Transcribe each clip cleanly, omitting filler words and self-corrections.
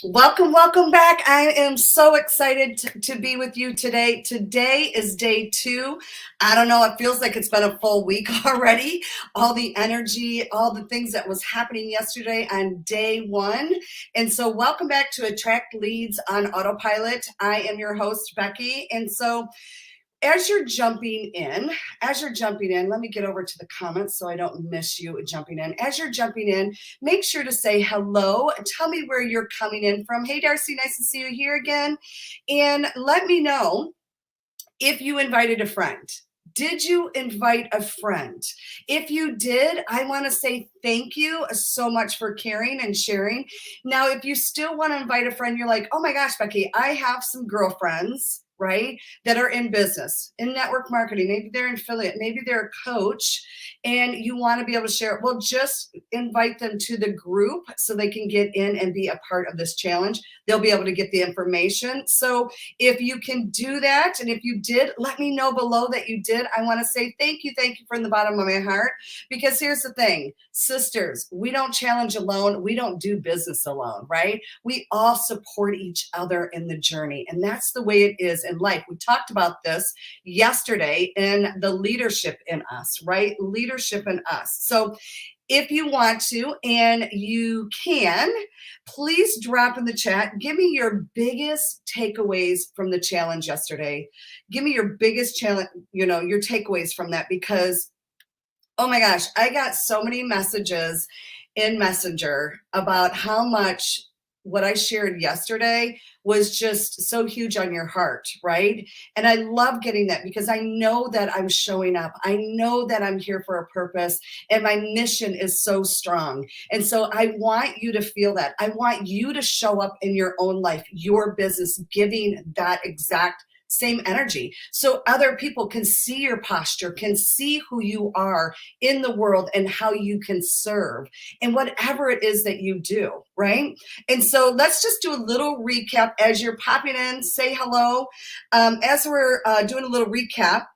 Welcome back. I am so excited to be with you today. Today is day 2. I don't know, it feels like it's been a full week already. All the energy, all the things that was happening yesterday on day 1. And so welcome back to Attract Leads on Autopilot. I am your host, Becky. And so as you're jumping in, let me get over to the comments so I don't miss you jumping in. As you're jumping in, make sure to say hello. Tell me where you're coming in from. Hey, Darcy, nice to see you here again. And let me know if you invited a friend. Did you invite a friend? If you did, I want to say thank you so much for caring and sharing. Now, if you still want to invite a friend, you're like, oh my gosh, Becky, I have some girlfriends, right, that are in business, in network marketing. Maybe they're an affiliate, maybe they're a coach, and you want to be able to share it. Well, just invite them to the group so they can get in and be a part of this challenge. They'll be able to get the information. So if you can do that, and if you did, let me know below that you did. I want to say thank you from the bottom of my heart, because here's the thing, sisters, we don't challenge alone. We don't do business alone, right? We all support each other in the journey, and that's the way it is in life. We talked about this yesterday in the leadership in us, right? Leadership in us. So if you want to, and you can, please drop in the chat. Give me your biggest takeaways from the challenge yesterday. Give me your biggest challenge, your takeaways from that, because, oh my gosh, I got so many messages in Messenger about how much what I shared yesterday was just so huge on your heart, right? And I love getting that, because I know that I'm showing up. I know that I'm here for a purpose, and my mission is so strong. And so I want you to feel that. I want you to show up in your own life, your business, giving that exact same energy, so other people can see your posture, can see who you are in the world and how you can serve and whatever it is that you do, right? And so let's just do a little recap. As you're popping in, say hello. As we're doing a little recap,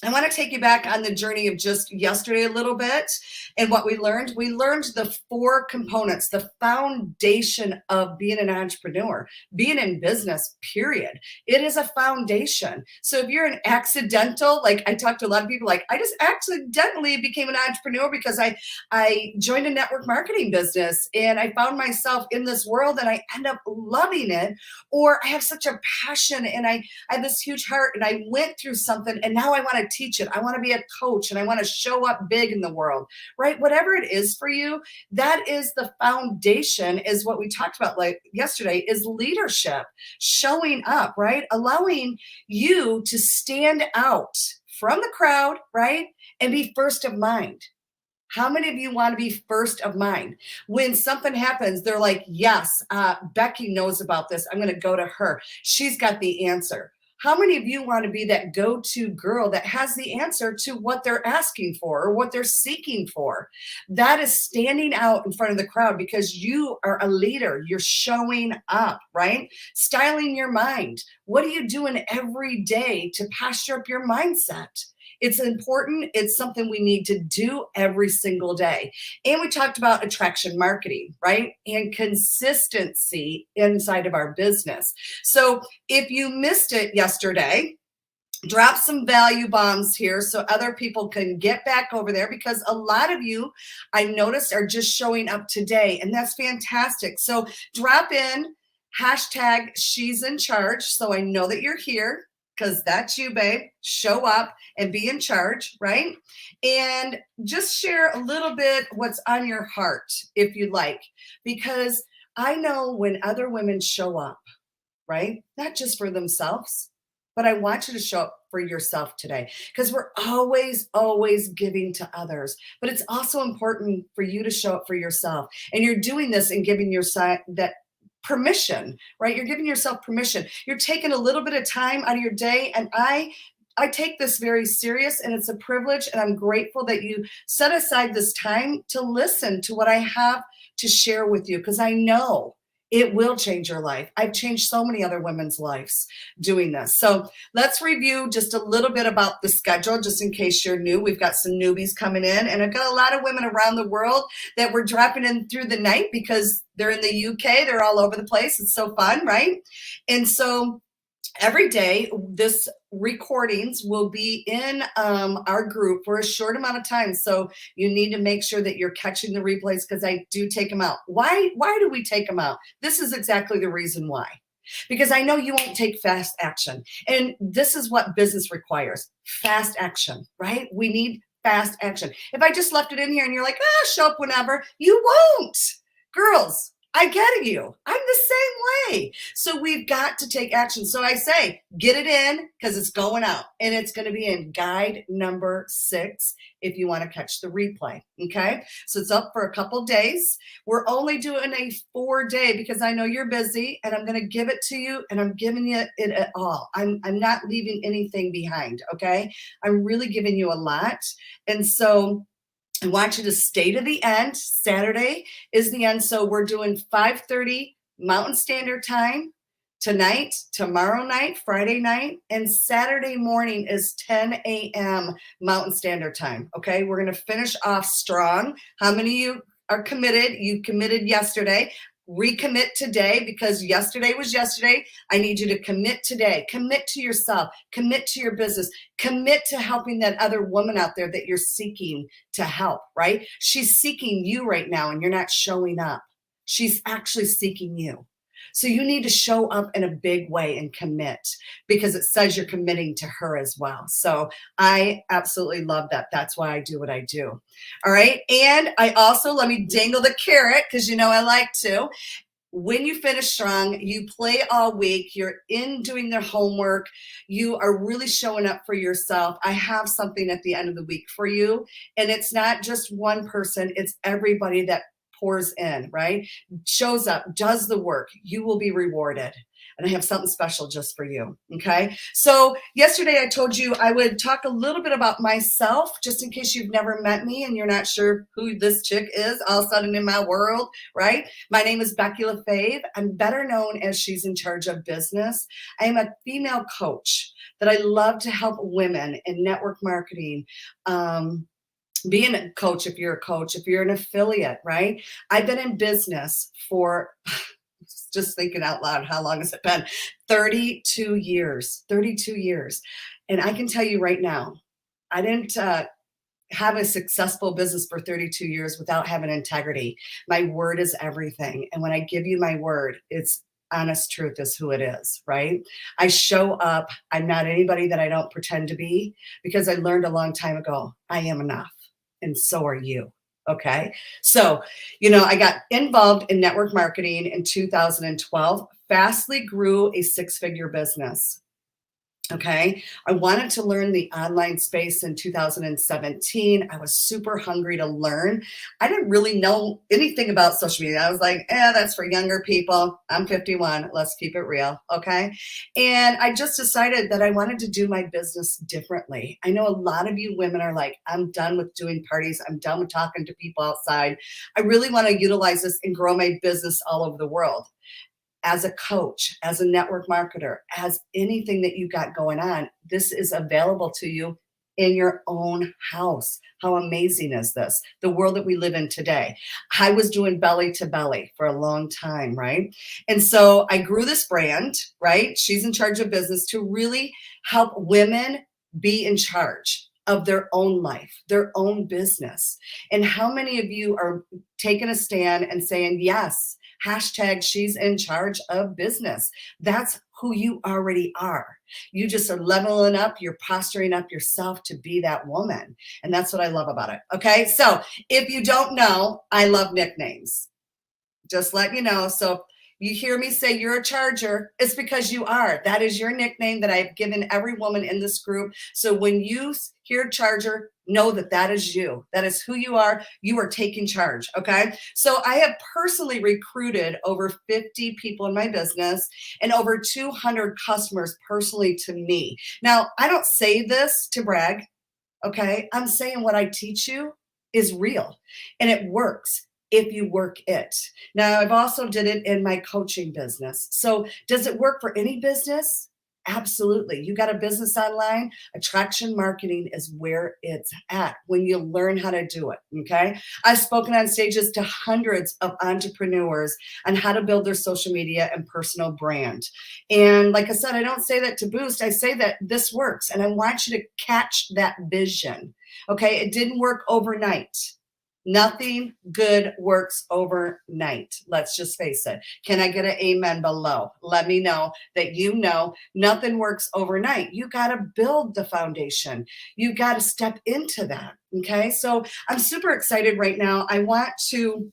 I want to take you back on the journey of just yesterday a little bit and what we learned. We learned the 4 components, the foundation of being an entrepreneur, being in business, period. It is a foundation. So if you're an accidental, like I talked to a lot of people, like I just accidentally became an entrepreneur because I joined a network marketing business and I found myself in this world and I end up loving it, or I have such a passion and I have this huge heart and I went through something and now I want to teach it. I want to be a coach and I want to show up big in the world, right? Whatever it is for you, that is the foundation, is what we talked about like yesterday, is leadership, showing up, right? Allowing you to stand out from the crowd, right? And be first of mind. How many of you want to be first of mind? When something happens, they're like, yes, Becky knows about this. I'm going to go to her. She's got the answer. How many of you want to be that go-to girl that has the answer to what they're asking for or what they're seeking for? That is standing out in front of the crowd because you are a leader. You're showing up, right? Styling your mind. What are you doing every day to posture up your mindset? It's important. It's something we need to do every single day. And we talked about attraction marketing, right? And consistency inside of our business. So if you missed it yesterday, drop some value bombs here so other people can get back over there, because a lot of you, I noticed, are just showing up today, and that's fantastic. So drop in hashtag she's in charge so I know that you're here, because that's you, babe. Show up and be in charge, right? And just share a little bit what's on your heart if you'd like, because I know when other women show up, right, not just for themselves, but I want you to show up for yourself today, because we're always giving to others. But it's also important for you to show up for yourself. And you're doing this and giving yourself that permission, right? You're giving yourself permission. You're taking a little bit of time out of your day. And I take this very serious, and it's a privilege. And I'm grateful that you set aside this time to listen to what I have to share with you, because I know It will change your life. I've changed so many other women's lives doing this. So let's review just a little bit about the schedule, just in case you're new. We've got some newbies coming in, and I've got a lot of women around the world that we're dropping in through the night because they're in the UK. They're all over the place. It's so fun, right? And so every day, this recordings will be in our group for a short amount of time. So you need to make sure that you're catching the replays, because I do take them out. Why do we take them out? This is exactly the reason why. Because I know you won't take fast action. And this is what business requires, fast action, right? We need fast action. If I just left it in here and you're like, show up whenever, you won't. Girls, I get you. I'm the same way. So we've got to take action. So I say, get it in, because it's going out, and it's going to be in guide number 6 if you want to catch the replay. Okay. So it's up for a couple days. We're only doing a 4-day because I know you're busy, and I'm going to give it to you, and I'm giving you it at all. I'm not leaving anything behind. Okay. I'm really giving you a lot. And so I want you to stay to the end. Saturday is the end. So we're doing 5:30 Mountain Standard Time tonight, tomorrow night, Friday night, and Saturday morning is 10 a.m. Mountain Standard Time. Okay, we're going to finish off strong. How many of you are committed? You committed yesterday. Recommit today, because yesterday was yesterday. I need you to commit today. Commit to yourself. Commit to your business. Commit to helping that other woman out there that you're seeking to help, right? She's seeking you right now, and you're not showing up. She's actually seeking you. So you need to show up in a big way and commit, because it says you're committing to her as well. So I absolutely love that. That's why I do what I do. All right. And I also, let me dangle the carrot, because you know I like to. When you finish strong, you play all week, you're in doing their homework, you are really showing up for yourself. I have something at the end of the week for you. And it's not just one person, it's everybody that pours in, right? Shows up, does the work. You will be rewarded. And I have something special just for you. Okay. So yesterday I told you I would talk a little bit about myself, just in case you've never met me and you're not sure who this chick is all of a sudden in my world, right? My name is Becky LaFave. I'm better known as She's in Charge of Business. I am a female coach that I love to help women in network marketing, being a coach, if you're a coach, if you're an affiliate, right? I've been in business for, just thinking out loud, how long has it been? 32 years, 32 years. And I can tell you right now, I didn't have a successful business for 32 years without having integrity. My word is everything. And when I give you my word, it's honest truth is who it is, right? I show up. I'm not anybody that I don't pretend to be, because I learned a long time ago, I am enough. And so are you. Okay. So, I got involved in network marketing in 2012, fastly grew a 6-figure business. Okay. I wanted to learn the online space in 2017. I was super hungry to learn. I didn't really know anything about social media. I was like, that's for younger people. I'm 51. Let's keep it real. Okay. And I just decided that I wanted to do my business differently. I know a lot of you women are like, I'm done with doing parties. I'm done with talking to people outside. I really want to utilize this and grow my business all over the world. As a coach, as a network marketer, as anything that you got going on, this is available to you in your own house. How amazing is this? The world that we live in today. I was doing belly to belly for a long time, right? And so I grew this brand, right? She's in Charge of Business, to really help women be in charge of their own life, their own business. And how many of you are taking a stand and saying, yes, hashtag she's in charge of business. That's who you already are. You just are leveling up. You're posturing up yourself to be that woman. And that's what I love about it. Okay. So if you don't know, I love nicknames. Just let you know. So you hear me say you're a charger, it's because you are. That is your nickname that I've given every woman in this group. So when you hear charger, know that that is you. That is who you are. You are taking charge. Okay. So I have personally recruited over 50 people in my business and over 200 customers personally to me. Now, I don't say this to brag. Okay. I'm saying what I teach you is real and it works. if you work it. Now, I've also did it in my coaching business. So does it work for any business? Absolutely. You got a business online, attraction marketing is where it's at when you learn how to do it. Okay. I've spoken on stages to hundreds of entrepreneurs on how to build their social media and personal brand. And like I said, I don't say that to boost, I say that this works. And I want you to catch that vision. Okay. It didn't work overnight. Nothing good works overnight. Let's just face it. Can I get an amen below? Let me know that you know nothing works overnight. You got to build the foundation. You got to step into that. Okay. So I'm super excited right now. I want to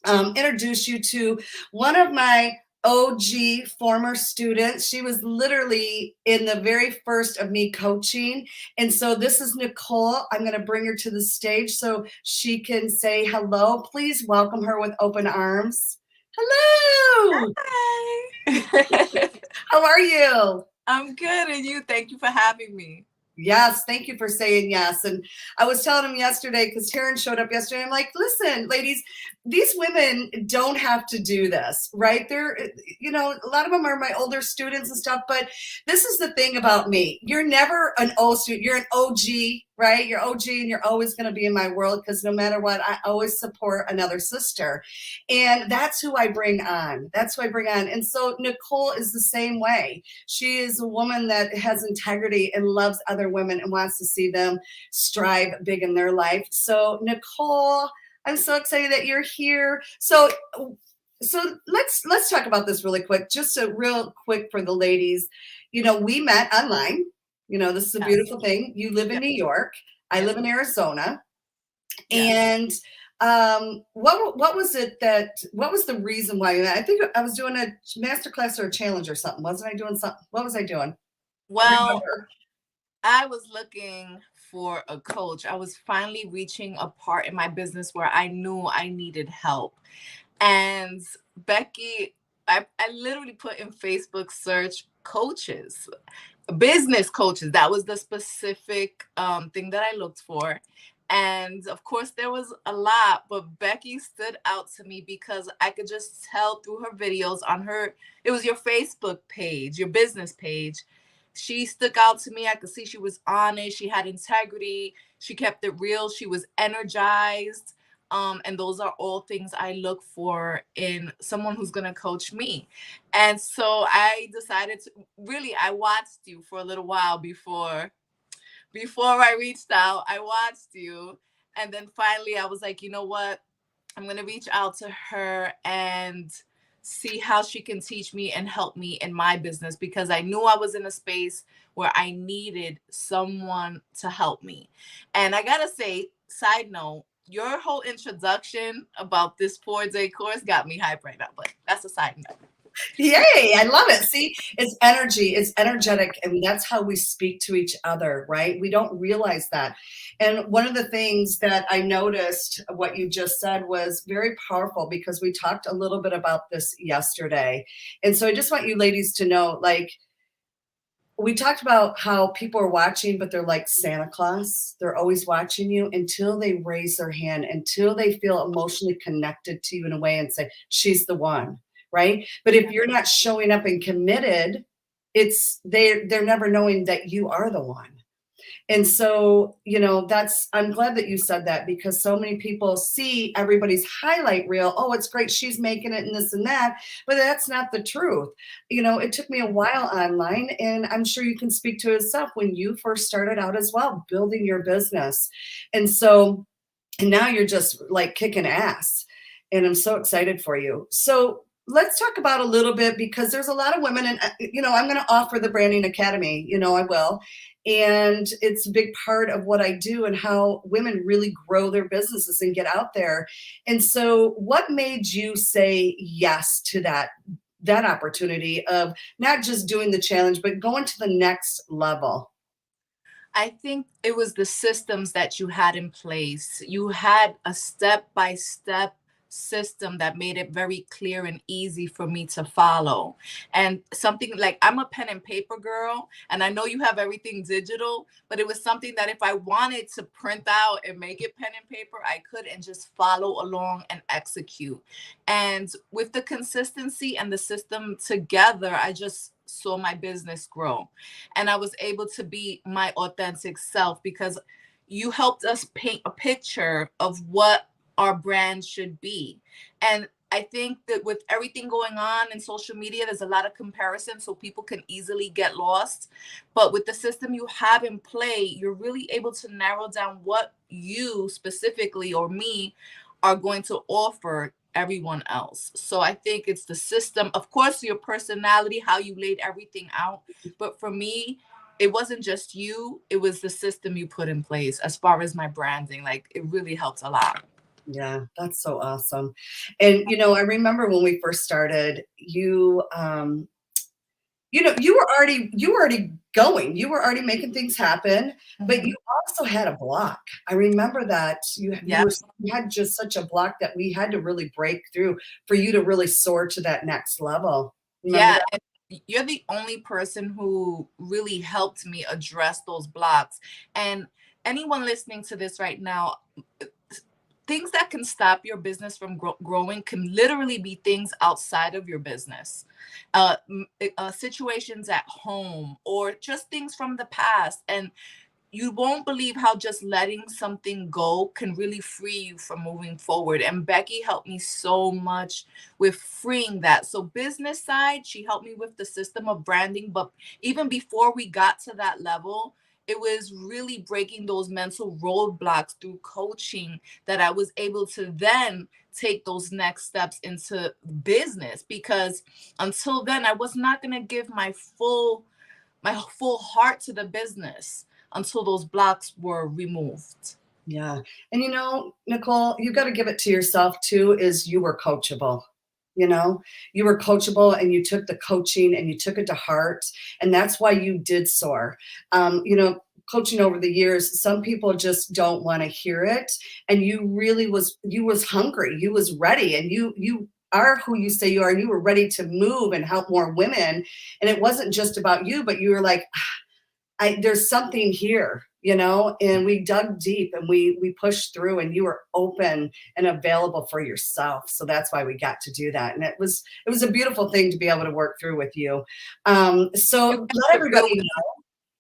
introduce you to one of my OG former students. She was literally in the very first of me coaching. And so this is Nicole. I'm going to bring her to the stage so she can say hello. Please welcome her with open arms. Hello. Hi. How are you? I'm good, and you? Thank you for having me. Yes, thank you for saying yes. And I was telling him yesterday, because Taryn showed up yesterday. I'm like, listen, ladies, these women don't have to do this, right? They're, a lot of them are my older students and stuff, but this is the thing about me. You're never an old student, you're an OG, right? You're OG and you're always going to be in my world because no matter what, I always support another sister. And that's who I bring on. That's who I bring on. And so Nicole is the same way. She is a woman that has integrity and loves other women and wants to see them strive big in their life. So Nicole, I'm so excited that you're here. So let's talk about this really quick. Just a real quick for the ladies. We met online. This is a beautiful thing. You live in New York. I live in Arizona. And what was the reason why you met? I think I was doing a masterclass or a challenge or something. Wasn't I doing something? What was I doing? Well, I was looking for a coach. I was finally reaching a part in my business where I knew I needed help. And Becky, I literally put in Facebook search coaches, business coaches. That was the specific thing that I looked for. And of course, there was a lot, but Becky stood out to me because I could just tell through her videos on it was your Facebook page, your business page. She stuck out to me. I could see she was honest. She had integrity. She kept it real. She was energized. And those are all things I look for in someone who's going to coach me. And so I decided I watched you for a little while before I reached out. I watched you. And then finally I was like, you know what? I'm going to reach out to her and see how she can teach me and help me in my business, because I knew I was in a space where I needed someone to help me. And I got to say, side note, your whole introduction about this 4-day course got me hyped right now, but that's a side note. Yay, I love it. See, it's energy, it's energetic, and that's how we speak to each other, right? We don't realize that. And one of the things that I noticed, what you just said, was very powerful, because we talked a little bit about this yesterday. And so I just want you ladies to know, like, we talked about how people are watching, but they're like Santa Claus. They're always watching you until they raise their hand, until they feel emotionally connected to you in a way and say, she's the one. Right. But if you're not showing up and committed, they're never knowing that you are the one. And so, I'm glad that you said that, because so many people see everybody's highlight reel. Oh, it's great, she's making it and this and that. But that's not the truth. It took me a while online, and I'm sure you can speak to yourself when you first started out as well, building your business. And now you're just like kicking ass. And I'm so excited for you. So let's talk about a little bit, because there's a lot of women, and I'm going to offer the Branding Academy, I will. And it's a big part of what I do and how women really grow their businesses and get out there. And so what made you say yes to that opportunity of not just doing the challenge, but going to the next level? I think it was the systems that you had in place. You had a step-by-step system that made it very clear and easy for me to follow. And something like, I'm a pen and paper girl, and I know you have everything digital, but it was something that if I wanted to print out and make it pen and paper, I could, and just follow along and execute. And with the consistency and the system together, I just saw my business grow. And I was able to be my authentic self because you helped us paint a picture of what our brand should be. And I think that with everything going on in social media, there's a lot of comparison, so people can easily get lost. But with the system you have in play, you're really able to narrow down what you specifically, or me, are going to offer everyone else. So I think it's the system, of course, your personality, how you laid everything out. But for me, it wasn't just you, it was the system you put in place as far as my branding. Like, it really helped a lot. Yeah, that's so awesome. And I remember when we first started, you were already going. You were already making things happen, but you also had a block. I remember that Yeah. you had just such a block that we had to really break through for you to really soar to that next level. Remember Yeah. that? And you're the only person who really helped me address those blocks. And anyone listening to this right now, things that can stop your business from growing can literally be things outside of your business, situations at home, or just things from the past. And you won't believe how just letting something go can really free you from moving forward. And Becky helped me so much with freeing that. So business side, she helped me with the system of branding. But even before we got to that level, it was really breaking those mental roadblocks through coaching that I was able to then take those next steps into business. Because until then, I was not going to give my full heart to the business until those blocks were removed. Yeah. And Nicole, you got to give it to yourself too, is you were coachable. You were coachable, and you took the coaching and you took it to heart. And that's why you did soar. Coaching over the years, some people just don't want to hear it. And you was hungry, you was ready, and you are who you say you are, and you were ready to move and help more women. And it wasn't just about you, but you were like, there's something here, and we dug deep and we pushed through, and you were open and available for yourself. So that's why we got to do that. And it was a beautiful thing to be able to work through with you. So let everybody know.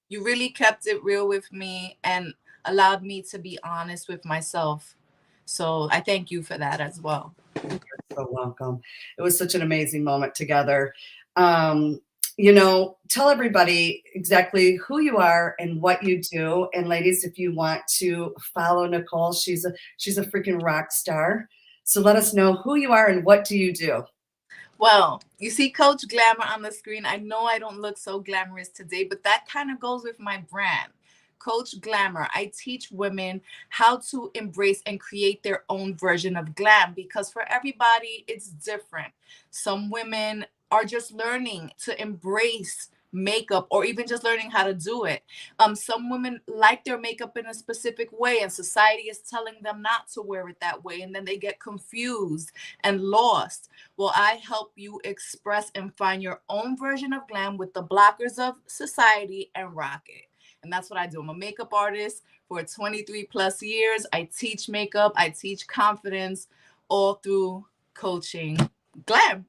You really kept it real with me and allowed me to be honest with myself. So I thank you for that as well. You're so welcome. It was such an amazing moment together. Tell everybody exactly who you are and what you do. And ladies, if you want to follow Nicole, she's a freaking rock star. So let us know who you are and what do you do. Well, you see Coach Glamour on the screen. I know I don't look so glamorous today, but that kind of goes with my brand. Coach Glamour. I teach women how to embrace and create their own version of glam, because for everybody, it's different. Some women are just learning to embrace makeup, or even just learning how to do it. Some women like their makeup in a specific way, and society is telling them not to wear it that way, and then they get confused and lost. Well, I help you express and find your own version of glam with the blockers of society, and rock it. And that's what I do. I'm a makeup artist for 23 plus years. I teach makeup, I teach confidence, all through coaching glam.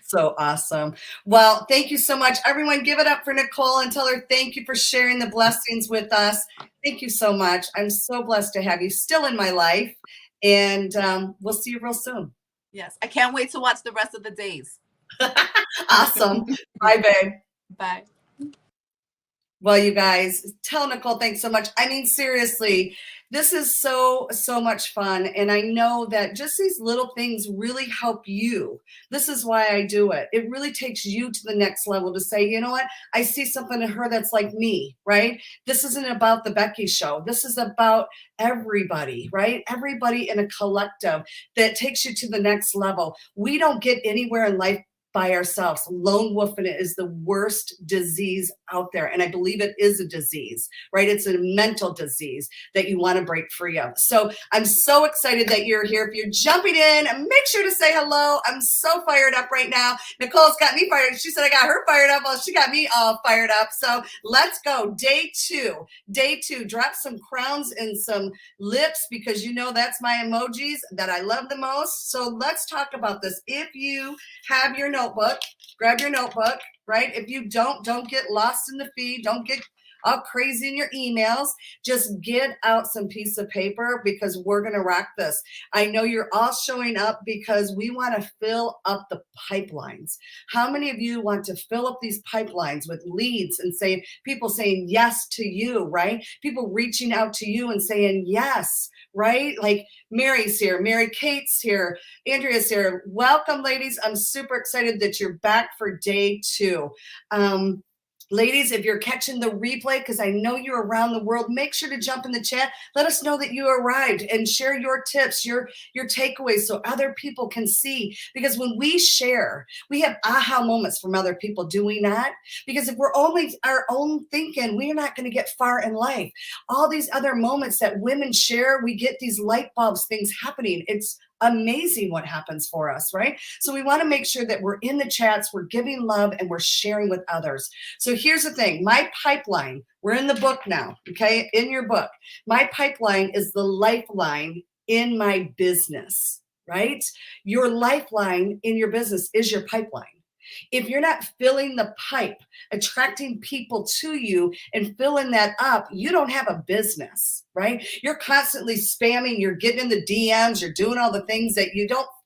So awesome. Well, thank you so much. Everyone, give it up for Nicole and tell her thank you for sharing the blessings with us. Thank you so much. I'm so blessed to have you still in my life. And we'll see you real soon. Yes, I can't wait to watch the rest of the days. Awesome. Bye, babe. Bye. Well, you guys, tell Nicole thanks so much. I mean, seriously, this is so much fun. And I know that just these little things really help you. This is why I do it. It really takes you to the next level to say, you know what? I see something in her that's like me, right? This isn't about the Becky show. This is about everybody, right? Everybody in a collective that takes you to the next level. We don't get anywhere in life by ourselves. Lone wolfing is the worst disease out there. And I believe it is a disease, right? It's a mental disease that you want to break free of. So I'm so excited that you're here. If you're jumping in, make sure to say hello. I'm so fired up right now. Nicole's got me fired. She said I got her fired up. Well, she got me all fired up. So let's go. Day two. Drop some crowns and some lips, because you know that's my emojis that I love the most. So let's talk about this. If you have your notebook, grab your notebook, right? If you don't get lost in the feed. Don't get all crazy in your emails. Just get out some piece of paper, because we're going to rock this. I know you're all showing up because we want to fill up the pipelines. How many of you want to fill up these pipelines with leads and people saying yes to you, right? People reaching out to you and saying yes, right? Like Mary's here, Mary Kate's here, Andrea's here. Welcome, ladies. I'm super excited that you're back for day two. Ladies, if you're catching the replay, because I know you're around the world, make sure to jump in the chat. Let us know that you arrived and share your tips, your takeaways, so other people can see. Because when we share, we have aha moments from other people, do we not? Because if we're only our own thinking, we're not going to get far in life. All these other moments that women share, we get these light bulbs, things happening. It's amazing what happens for us, right? So we want to make sure that we're in the chats, we're giving love, and we're sharing with others. So here's the thing, my pipeline, we're in the book now, okay? In your book, my pipeline is the lifeline in my business, right? Your lifeline in your business is your pipeline. If you're not filling the pipe, attracting people to you and filling that up, you don't have a business, right? You're constantly spamming, you're getting in the DMs, you're doing all the things that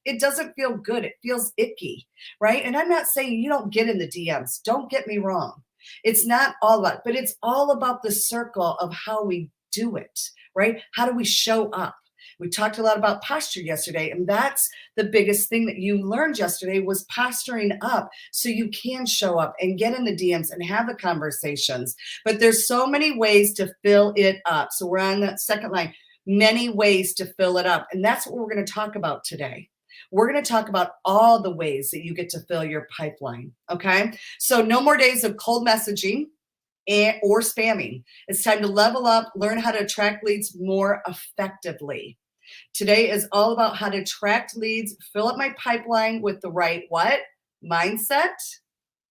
it doesn't feel good. It feels icky, right? And I'm not saying you don't get in the DMs. Don't get me wrong. It's not all about, but it's all about the circle of how we do it, right? How do we show up? We talked a lot about posture yesterday, and that's the biggest thing that you learned yesterday was posturing up so you can show up and get in the DMs and have the conversations. But there's so many ways to fill it up. So we're on that second line, many ways to fill it up. And that's what we're going to talk about today. We're going to talk about all the ways that you get to fill your pipeline, okay? So no more days of cold messaging or spamming. It's time to level up, learn how to attract leads more effectively. Today is all about how to attract leads, fill up my pipeline with the right what? Mindset,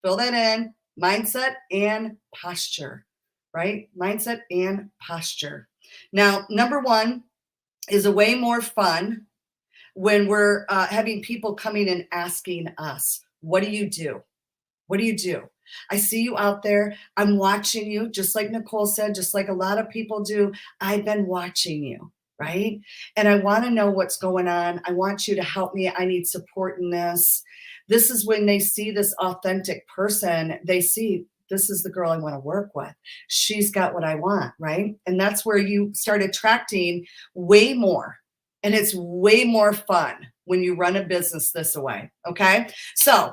fill that in, mindset and posture, right? Mindset and posture. Now, number one is a way more fun when we're having people coming and asking us, what do you do? What do you do? I see you out there. I'm watching you, just like Nicole said, just like a lot of people do. I've been watching you, right? And I want to know what's going on. I want you to help me. I need support in this. This is when they see this authentic person, they see this is the girl I want to work with. She's got what I want, right? And that's where you start attracting way more. And it's way more fun when you run a business this way, okay? So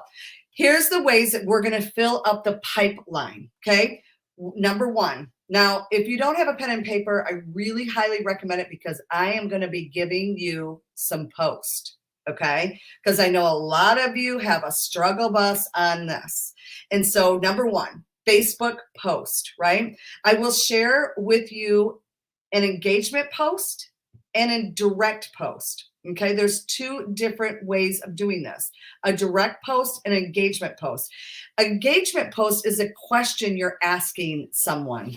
here's the ways that we're going to fill up the pipeline, okay? Number one. Now, if you don't have a pen and paper, I really highly recommend it, because I am going to be giving you some post, okay? Because I know a lot of you have a struggle bus on this. And so number one, Facebook post, right? I will share with you an engagement post and a direct post. Okay, there's two different ways of doing this, a direct post and an engagement post. Engagement post is a question you're asking someone.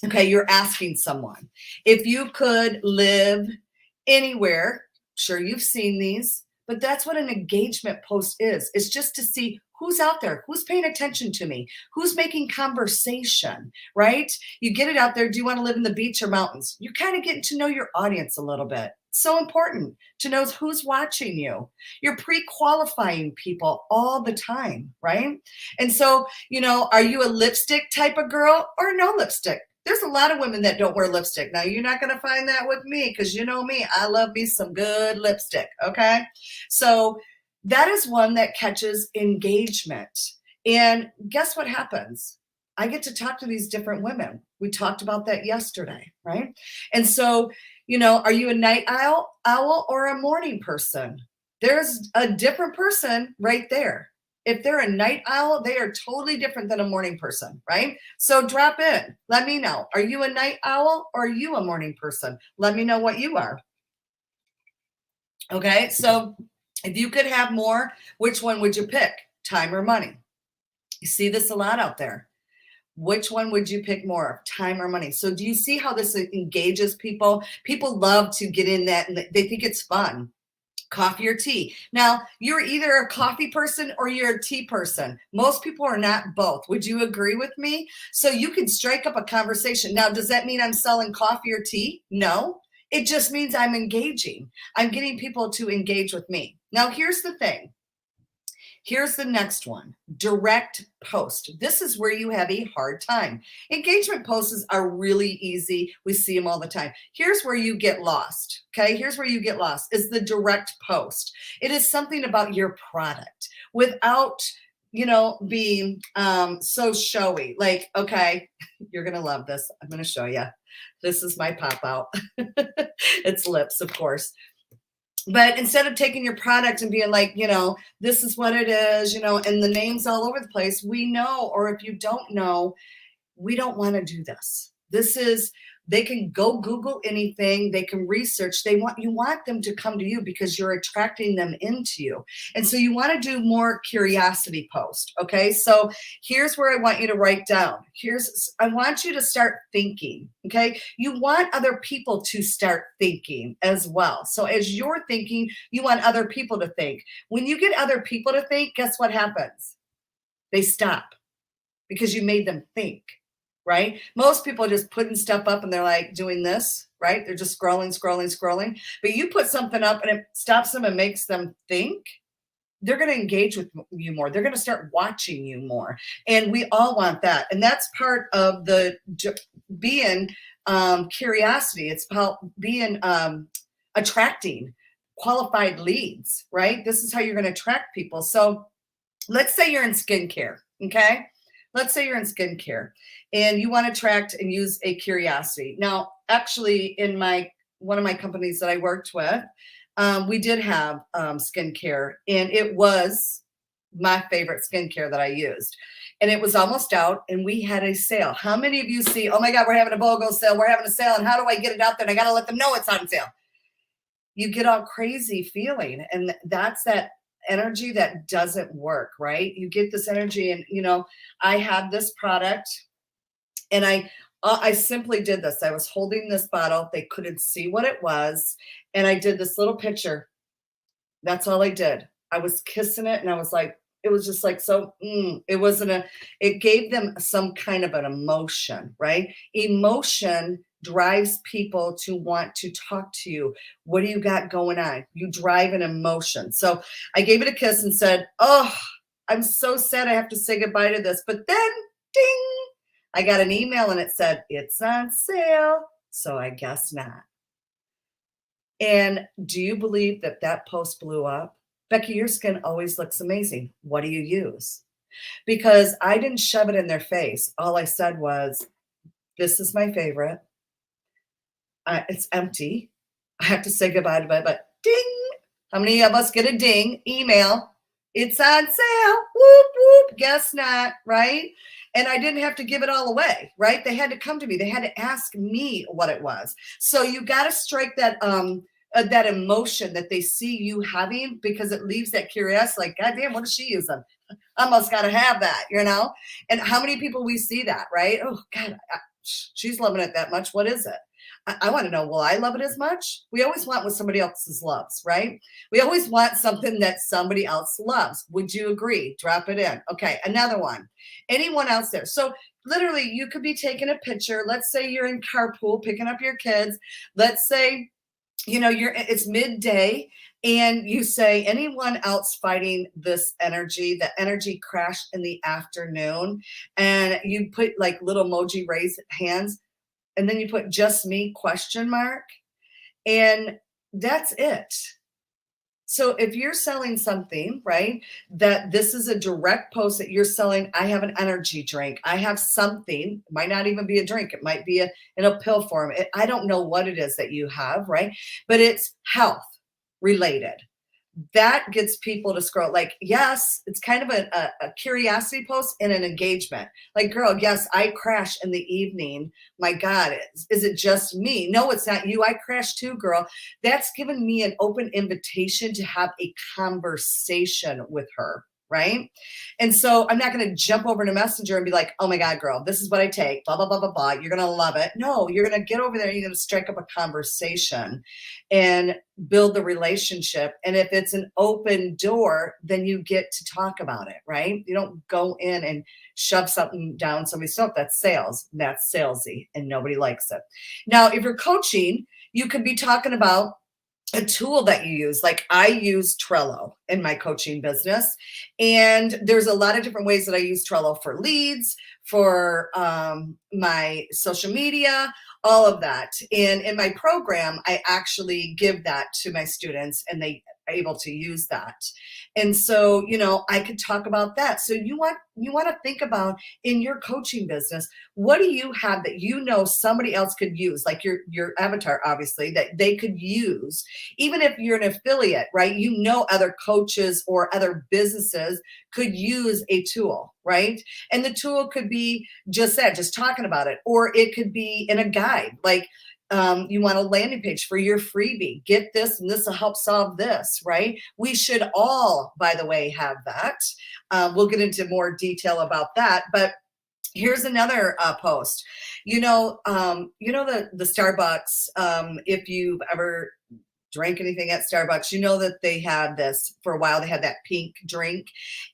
Okay, you're asking someone, if you could live anywhere, sure you've seen these, but that's what an engagement post is. It's just to see who's out there, who's paying attention to me, who's making conversation, right? You get it out there. Do you want to live in the beach or mountains? You're kind of getting to know your audience a little bit. So important to know who's watching you. You're pre-qualifying people all the time, right? And so, are you a lipstick type of girl or no lipstick? There's a lot of women that don't wear lipstick. Now, you're not going to find that with me, because you know me, I love me some good lipstick, okay? So that is one that catches engagement. And guess what happens? I get to talk to these different women. We talked about that yesterday, right? And so, are you a night owl or a morning person? There's a different person right there. If they're a night owl, they are totally different than a morning person, right? So drop in. Let me know. Are you a night owl or are you a morning person? Let me know what you are. Okay, so if you could have more, which one would you pick? Time or money? You see this a lot out there. Which one would you pick more of, time or money? So do you see how this engages people? People love to get in that and they think it's fun. Coffee or tea. Now, you're either a coffee person or you're a tea person. Most people are not both. Would you agree with me? So you can strike up a conversation. Now, does that mean I'm selling coffee or tea? No. It just means I'm engaging. I'm getting people to engage with me. Now, here's the thing. Here's the next one, direct post. This is where you have a hard time. Engagement posts are really easy. We see them all the time. Here's where you get lost. Okay, here's where you get lost is the direct post. It is something about your product without, being so showy. Like, okay, you're going to love this. I'm going to show you. This is my pop out. It's lips, of course. But instead of taking your product and being like, this is what it is, and the names all over the place, we know, or if you don't know, we don't want to do this. They can go Google anything, they can research. You want them to come to you because you're attracting them into you. And so you want to do more curiosity post. Okay. So here's where I want you to write down. I want you to start thinking. Okay. You want other people to start thinking as well. So as you're thinking, you want other people to think. When you get other people to think, guess what happens? They stop because you made them think. Right? Most people are just putting stuff up and they're like doing this, right? They're just scrolling. But you put something up and it stops them and makes them think. They're going to engage with you more. They're going to start watching you more. And we all want that. And that's part of the being curiosity. It's about being attracting qualified leads, right? This is how you're going to attract people. So let's say you're in skincare, okay? Let's say you're in skincare and you want to attract and use a curiosity. Now, actually, in one of my companies that I worked with, we did have skincare, and it was my favorite skincare that I used. And it was almost out, and we had a sale. How many of you see, oh my God, we're having a BOGO sale, we're having a sale, and how do I get it out there? And I got to let them know it's on sale. You get all crazy feeling, and that's that energy that doesn't work, right? You get this energy, and I had this product, and I simply did this. I was holding this bottle. They couldn't see what it was, and I did this little picture. That's all I did. I was kissing it, and I was like, it was just like so. It gave them some kind of an emotion, right? Emotion drives people to want to talk to you. What do you got going on? You drive an emotion. So I gave it a kiss and said, oh, I'm so sad I have to say goodbye to this. But then, ding, I got an email and it said, it's on sale. So I guess not. And do you believe that post blew up? Becky, your skin always looks amazing. What do you use? Because I didn't shove it in their face. All I said was, this is my favorite. It's empty. I have to say goodbye to it, but ding. How many of us get a ding email? It's on sale. Whoop, whoop. Guess not, right? And I didn't have to give it all away, right? They had to come to me. They had to ask me what it was. So you got to strike that emotion that they see you having, because it leaves that curiosity, like, God damn, what is she using? I must got to have that, And how many people we see that, right? Oh, God, she's loving it that much. What is it? I want to know, will I love it as much? We always want what somebody else loves, right? We always want something that somebody else loves. Would you agree? Drop it in. Okay, another one. Anyone else there? So literally, you could be taking a picture. Let's say you're in carpool picking up your kids. Let's say, it's midday, and you say, anyone else fighting this energy, the energy crash in the afternoon, and you put like little emoji raise hands. And then you put just me ? And that's it. So if you're selling something, right, that this is a direct post that you're selling, I have an energy drink. I have something, it might not even be a drink. It might be in a pill form. I don't know what it is that you have, right? But it's health related. that gets people to scroll. Like, yes, it's kind of a curiosity post and an engagement. Like, girl, yes, I crash in the evening. My God, is it just me? No, it's not you. I crash too, girl. That's given me an open invitation to have a conversation with her. Right. And so I'm not going to jump over to Messenger and be like, oh my God, girl, this is what I take, blah, blah, blah, blah, blah. You're going to love it. No, you're going to get over there and you're going to strike up a conversation and build the relationship. And if it's an open door, then you get to talk about it, right? You don't go in and shove something down somebody's throat. That's sales. That's salesy and nobody likes it. Now, if you're coaching, you could be talking about a tool that you use. Like I use Trello in my coaching business, and there's a lot of different ways that I use Trello for leads, for my social media, all of that. And in my program, I actually give that to my students, and they are able to use that. And so, I could talk about that. So you want to think about in your coaching business, what do you have that somebody else could use, like your avatar, obviously, that they could use. Even if you're an affiliate, right? Other coaches or other businesses could use a tool, right? And the tool could be just that, just talking about it, or it could be in a guide, like you want a landing page for your freebie. Get this, and this will help solve this, right? We should all, by the way, have that. We'll get into more detail about that, but here's another post. The Starbucks. If you've ever drank anything at Starbucks, that they had this for a while. They had that pink drink,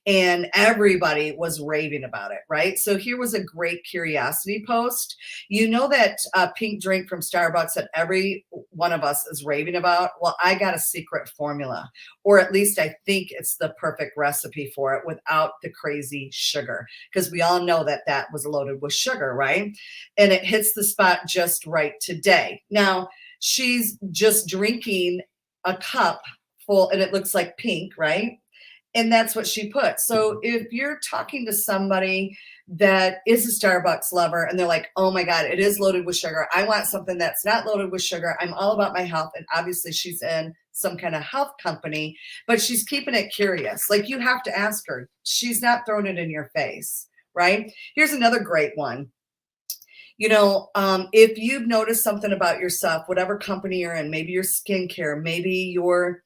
and everybody was raving about it, right? So here was a great curiosity post. That pink drink from Starbucks that every one of us is raving about. Well, I got a secret formula, or at least I think it's the perfect recipe for it without the crazy sugar, because we all know that that was loaded with sugar, right? And it hits the spot just right today. Now, she's just drinking a cup full, and it looks like pink, right? And that's what she put. So if you're talking to somebody that is a Starbucks lover and they're like, oh my God, it is loaded with sugar. I want something that's not loaded with sugar. I'm all about my health. And obviously she's in some kind of health company, but she's keeping it curious. Like, you have to ask her. She's not throwing it in your face, right? Here's another great one. If you've noticed something about yourself, whatever company you're in, maybe your skincare, maybe your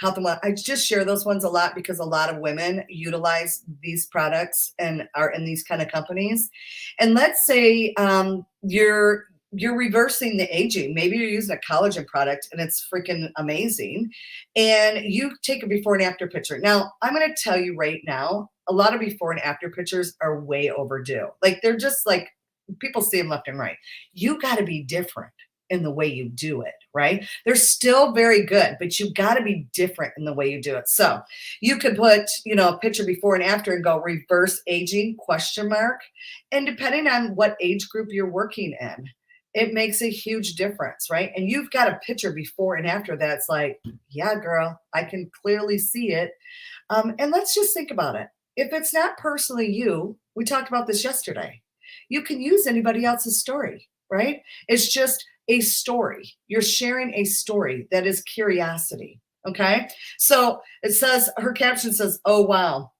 health and wellness, I just share those ones a lot because a lot of women utilize these products and are in these kind of companies. And let's say you're reversing the aging. Maybe you're using a collagen product and it's freaking amazing. And you take a before and after picture. Now, I'm going to tell you right now, a lot of before and after pictures are way overdue. Like, they're just like, people see them left and right. You got to be different in the way you do it, right? They're still very good, but you got to be different in the way you do it. So you could put, a picture before and after and go reverse aging ? And depending on what age group you're working in, it makes a huge difference, right? And you've got a picture before and after that's like, yeah, girl, I can clearly see it. And let's just think about it. If it's not personally you, we talked about this yesterday, you can use anybody else's story, right? It's just a story. You're sharing a story that is curiosity, okay? So it says, her caption says, oh, wow,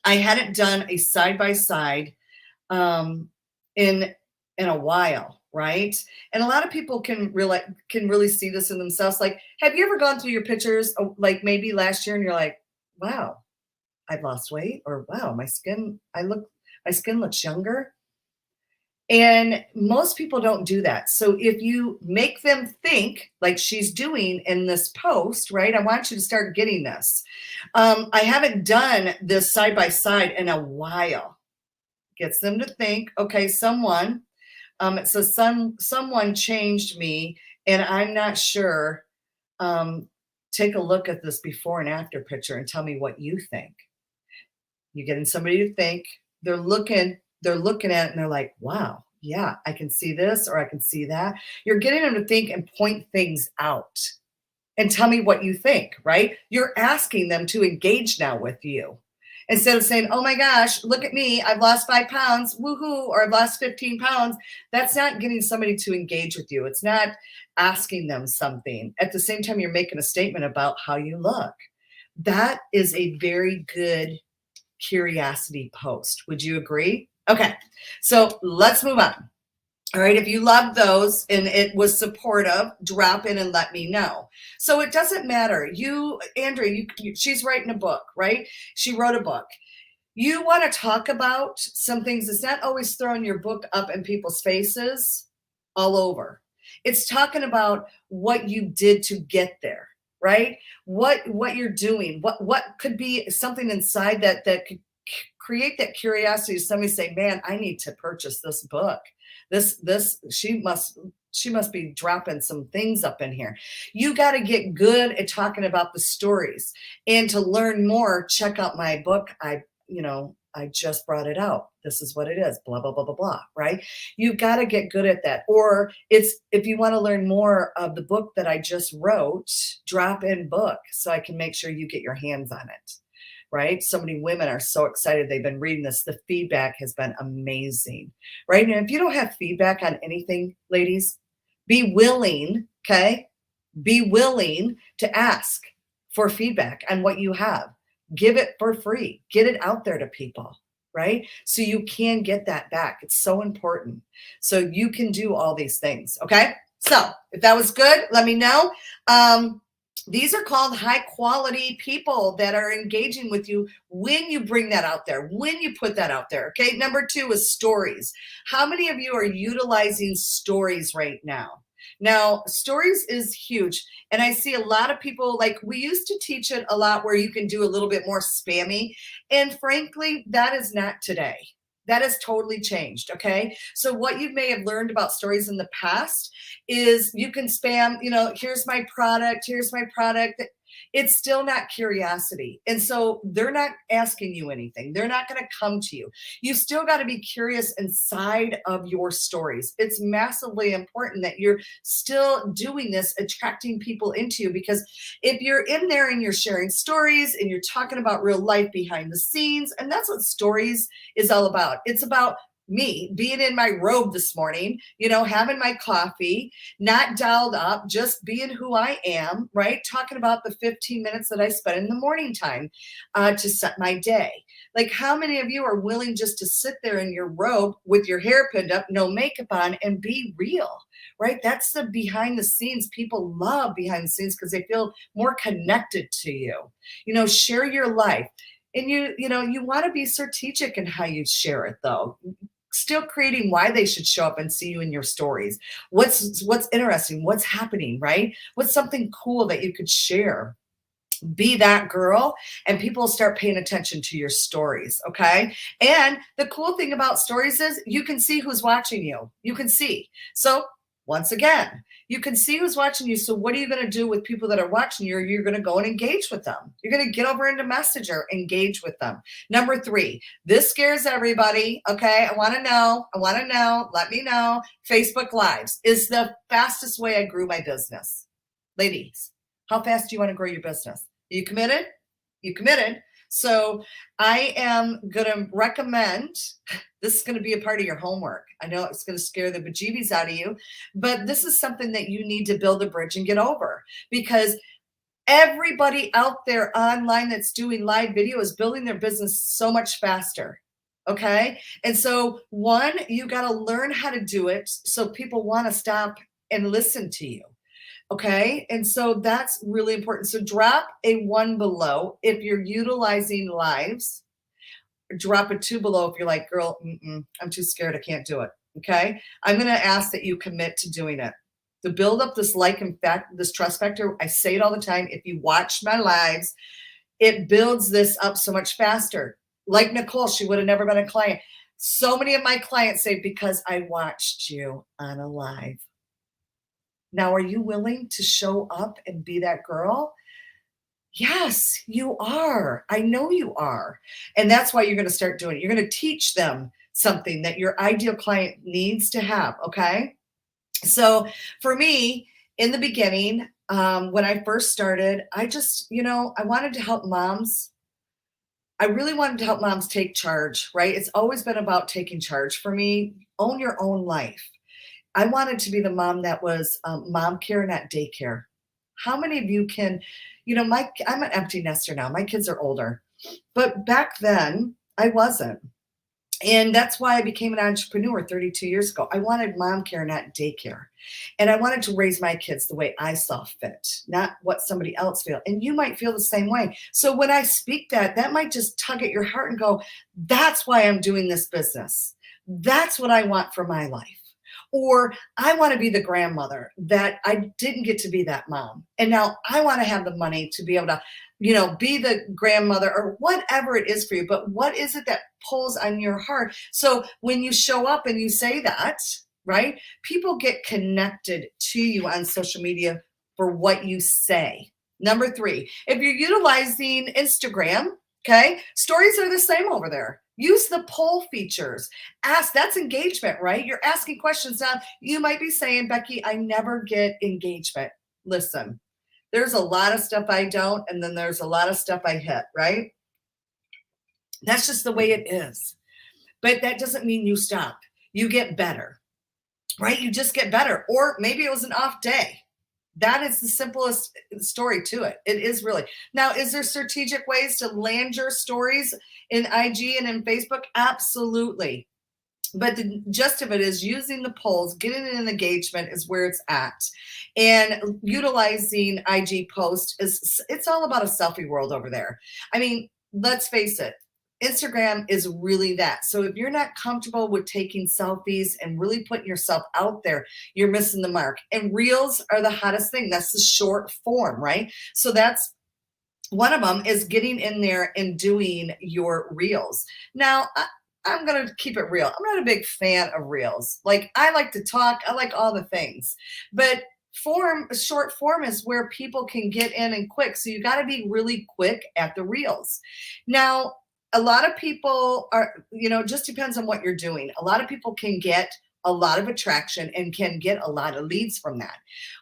I hadn't done a side-by-side in a while, right? And a lot of people can really see this in themselves. Like, have you ever gone through your pictures, like maybe last year, and you're like, wow, I've lost weight, or wow, my skin looks younger. And most people don't do that. So if you make them think like she's doing in this post, right? I want you to start getting this. I haven't done this side by side in a while. Gets them to think, okay, it says someone changed me and I'm not sure. Take a look at this before and after picture and tell me what you think. You're getting somebody to think. They're looking at it and they're like, wow, yeah, I can see this or I can see that. You're getting them to think and point things out and tell me what you think, right? You're asking them to engage now with you. Instead of saying, oh my gosh, look at me, I've lost 5 pounds, woohoo, or I've lost 15 pounds. That's not getting somebody to engage with you. It's not asking them something. At the same time, you're making a statement about how you look. That is a very good curiosity post. Would you agree? Okay, so let's move on. All right, if you love those and it was supportive, drop in and let me know. So it doesn't matter. You, Andrea, she's writing a book, right? She wrote a book. You want to talk about some things. It's not always throwing your book up in people's faces all over. It's talking about what you did to get there, right? What you're doing. What could be something inside that could create that curiosity. Somebody say, "Man, I need to purchase this book. This she must be dropping some things up in here." You got to get good at talking about the stories. And to learn more, check out my book. I just brought it out. This is what it is, blah, blah, blah, blah, blah, right? You got to get good at that. Or if you want to learn more of the book that I just wrote, drop in book so I can make sure you get your hands on it, right? So many women are so excited. They've been reading this. The feedback has been amazing, right? And if you don't have feedback on anything, ladies, be willing, okay? Be willing to ask for feedback on what you have. Give it for free. Get it out there to people, right? So you can get that back. It's so important. So you can do all these things, okay? So if that was good, let me know. These are called high quality people that are engaging with you when you bring that out there, when you put that out there. Okay. Number 2 is stories. How many of you are utilizing stories right now? Now, stories is huge. And I see a lot of people, like we used to teach it a lot where you can do a little bit more spammy. And frankly, that is not today. That has totally changed. Okay. So what you may have learned about stories in the past is you can spam, here's my product, here's my product. It's still not curiosity. And so they're not asking you anything. They're not going to come to you. You still got to be curious inside of your stories. It's massively important that you're still doing this, attracting people into you, because if you're in there and you're sharing stories and you're talking about real life behind the scenes, and that's what stories is all about. It's about me being in my robe this morning, having my coffee, not dialed up, just being who I am, right? Talking about the 15 minutes that I spent in the morning time to set my day. Like, how many of you are willing just to sit there in your robe with your hair pinned up, no makeup on, and be real, right? That's the behind the scenes. People love behind the scenes because they feel more connected to you. Share your life. And you want to be strategic in how you share it, though. Still creating why they should show up and see you in your stories. What's interesting, what's happening, right? What's something cool that you could share? Be that girl, and people start paying attention to your stories. Okay. And the cool thing about stories is you can see who's watching you. You can see. So once again, you can see who's watching you. So what are you going to do with people that are watching you? You're going to go and engage with them. You're going to get over into Messenger, engage with them. Number 3, this scares everybody. Okay. I want to know. Let me know. Facebook Lives is the fastest way I grew my business. Ladies, how fast do you want to grow your business? You committed? You committed. So I am going to recommend, this is going to be a part of your homework. I know it's going to scare the bejeebies out of you, but this is something that you need to build a bridge and get over, because everybody out there online that's doing live video is building their business so much faster. Okay. And so you got to learn how to do it so people want to stop and listen to you. Okay. And so that's really important. So drop a 1 below if you're utilizing lives. Drop a 2 below if you're like, girl, I'm too scared. I can't do it. Okay. I'm going to ask that you commit to doing it. To build up this this trust factor. I say it all the time. If you watch my lives, it builds this up so much faster. Like Nicole, she would have never been a client. So many of my clients say, because I watched you on a live. Now, are you willing to show up and be that girl? Yes, you are. I know you are. And that's why you're going to start doing it. You're going to teach them something that your ideal client needs to have. Okay. So for me, in the beginning, when I first started, I just, I wanted to help moms. I really wanted to help moms take charge, right? It's always been about taking charge for me. Own your own life. I wanted to be the mom that was mom care, not daycare. How many of you can, I'm an empty nester now. My kids are older, but back then I wasn't. And that's why I became an entrepreneur 32 years ago. I wanted mom care, not daycare. And I wanted to raise my kids the way I saw fit, not what somebody else feel. And you might feel the same way. So when I speak that might just tug at your heart and go, that's why I'm doing this business. That's what I want for my life. Or I want to be the grandmother that I didn't get to be that mom. And now I want to have the money to be able to, be the grandmother or whatever it is for you. But what is it that pulls on your heart? So when you show up and you say that, right, people get connected to you on social media for what you say. Number 3, if you're utilizing Instagram, okay, stories are the same over there. Use the poll features. Ask, that's engagement, right? You're asking questions. Now, you might be saying, Becky, I never get engagement. Listen, there's a lot of stuff I don't, and then there's a lot of stuff I hit, right? That's just the way it is. But that doesn't mean you stop. You get better, right? You just get better. Or maybe it was an off day. That is the simplest story to it. It is really. Now, is there strategic ways to land your stories in IG and in Facebook? Absolutely. But the gist of it is using the polls, getting an engagement is where it's at. And utilizing IG post it's all about a selfie world over there. I mean, let's face it. Instagram is really that. So if you're not comfortable with taking selfies and really putting yourself out there, you're missing the mark. And reels are the hottest thing. That's the short form, right? So that's one of them is getting in there and doing your reels. Now, I'm going to keep it real. I'm not a big fan of reels. Like, I like to talk. I like all the things. But short form is where people can get in and quick. So you got to be really quick at the reels. Now, a lot of people are, just depends on what you're doing. A lot of people can get a lot of attraction and can get a lot of leads from that.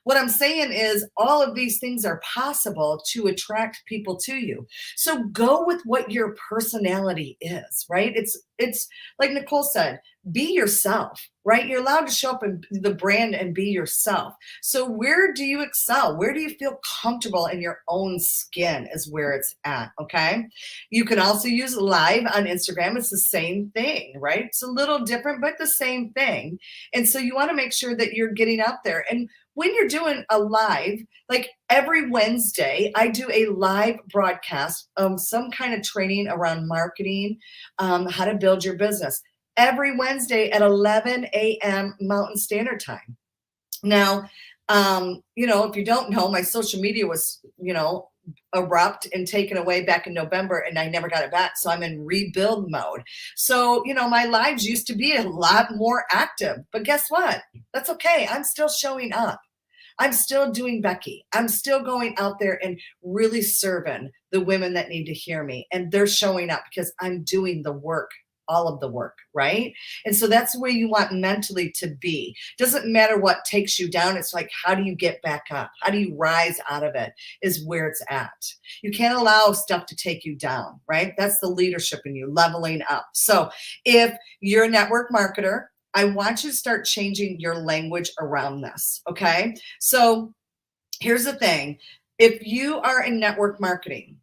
What I'm saying is all of these things are possible to attract people to you. So go with what your personality is, right? It's like Nicole said, be yourself, right? You're allowed to show up in the brand and be yourself. So where do you excel? Where do you feel comfortable in your own skin is where it's at, okay? You can also use live on Instagram. It's the same thing, right? It's a little different, but the same thing. And so you want to make sure that you're getting out there. And when you're doing a live, like every Wednesday, I do a live broadcast of some kind of training around marketing, how to build your business. Every Wednesday at 11 a.m. Mountain Standard Time. Now, if you don't know, my social media was, erupt and taken away back in November, and I never got it back. So I'm in rebuild mode. So, my lives used to be a lot more active, but guess what? That's okay. I'm still showing up. I'm still doing Becky. I'm still going out there and really serving the women that need to hear me. And they're showing up because I'm doing the work, all of the work, right? And so that's where you want mentally to be. Doesn't matter what takes you down. It's like, how do you get back up? How do you rise out of it is where it's at. You can't allow stuff to take you down, right? That's the leadership in you, leveling up. So if you're a network marketer, I want you to start changing your language around this, okay? So here's the thing. If you are in network marketing,